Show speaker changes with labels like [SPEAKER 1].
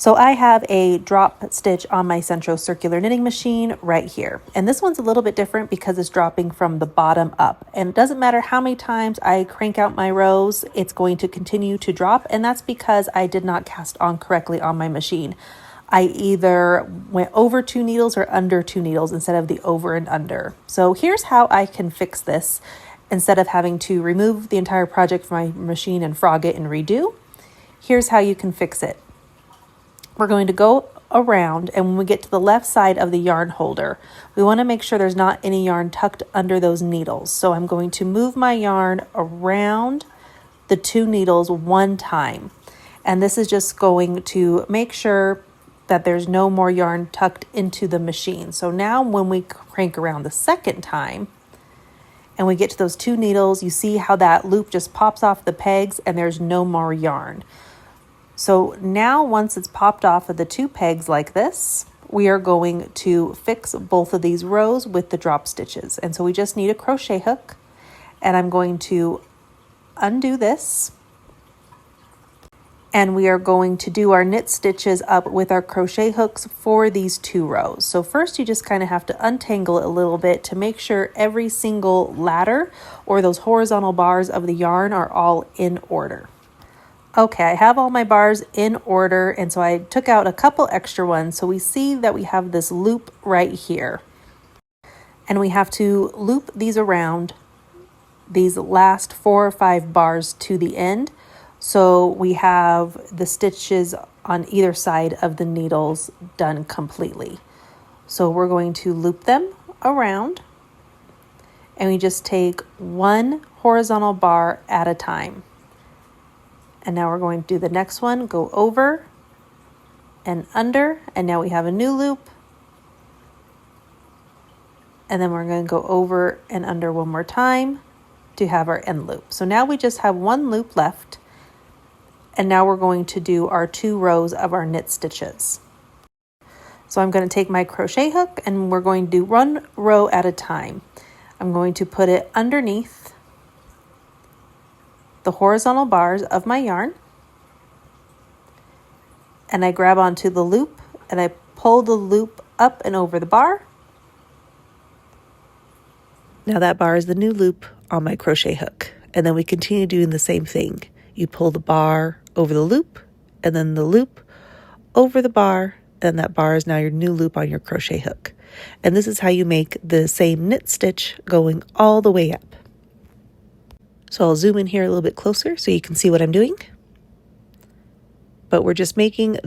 [SPEAKER 1] So I have a drop stitch on my Sentro circular knitting machine right here. And this one's a little bit different because it's dropping from the bottom up. And it doesn't matter how many times I crank out my rows, it's going to continue to drop. And that's because I did not cast on correctly on my machine. I either went over 2 needles or under 2 needles instead of the over and under. So here's how I can fix this instead of having to remove the entire project from my machine and frog it and redo. Here's how you can fix it. We're going to go around, and when we get to the left side of the yarn holder, we want to make sure there's not any yarn tucked under those needles. So I'm going to move my yarn around the 2 needles 1 time. And this is just going to make sure that there's no more yarn tucked into the machine. So now when we crank around the second time and we get to those 2 needles, you see how that loop just pops off the pegs and there's no more yarn. So now once it's popped off of the 2 pegs like this, we are going to fix both of these rows with the drop stitches. And so we just need a crochet hook, and I'm going to undo this. And we are going to do our knit stitches up with our crochet hooks for these 2 rows. So first you just kind of have to untangle it a little bit to make sure every single ladder or those horizontal bars of the yarn are all in order. Okay, I have all my bars in order, and so I took out a couple extra ones. So we see that we have this loop right here. And we have to loop these around these last 4 or 5 bars to the end. So we have the stitches on either side of the needles done completely. So we're going to loop them around, and we just take 1 horizontal bar at a time. And now we're going to do the next one, go over and under, and now we have a new loop. And then we're going to go over and under one more time to have our end loop. So now we just have 1 loop left. And now we're going to do our 2 rows of our knit stitches. So I'm going to take my crochet hook and we're going to do 1 row at a time. I'm going to put it underneath the horizontal bars of my yarn, and I grab onto the loop and I pull the loop up and over the bar. Now that bar is the new loop on my crochet hook, and then we continue doing the same thing. You pull the bar over the loop, and then the loop over the bar, and that bar is now your new loop on your crochet hook. And this is how you make the same knit stitch going all the way up. So I'll zoom in here a little bit closer so you can see what I'm doing. But we're just making